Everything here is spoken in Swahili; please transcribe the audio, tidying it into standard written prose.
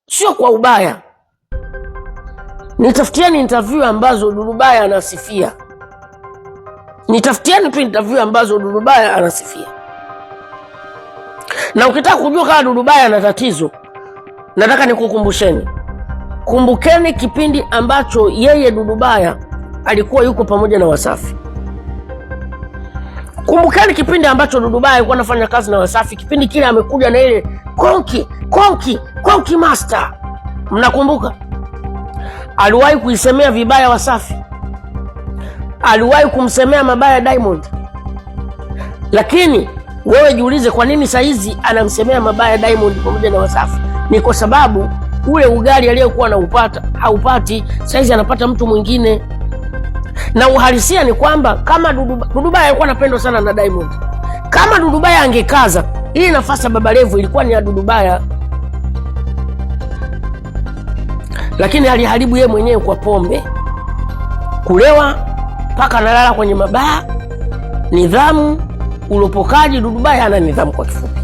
sio kwa ubaya. Nitafutieni interview ambazo Dudubaya anasifia. Nitafutieni tu interview ambazo Dudubaya anasifia. Na ukitaka kujua kama Dudubaya ana tatizo, nataka nikukumbusheni. Kumbukeni kipindi ambacho yeye Dudubaya alikuwa yuko pamoja na Wasafi. Kumbukeni kipindi ambacho Dudubaya alikuwa anafanya kazi na Wasafi. Kipindi kile amekuja na ile Konki Master. Mnakumbuka? Aliwahi kuisemea vibaya Wasafi. Aliwahi kumsemea mabaya Diamond. Lakini wewe jiulize, kwa nini saizi anamsemea mabaya Diamond pamoja na Wasafi? Ni kwa sababu ule ugali aliyokuwa anaupata haupati, saizi anapata mtu mwingine. Na uhalisia ni kwamba kama Dudubaya alikuwa anapendwa sana na Diamond, kama Dudubaya angekaza, hii nafasi ya Baba Levo ilikuwa ni ya Dudubaya. Lakini aliharibu yeye mwenyewe kwa pombe, kulewa mpaka analala kwenye mabaa, nidhamu, ulopokaji. Dudubaya hana nidhamu kwa kifupi.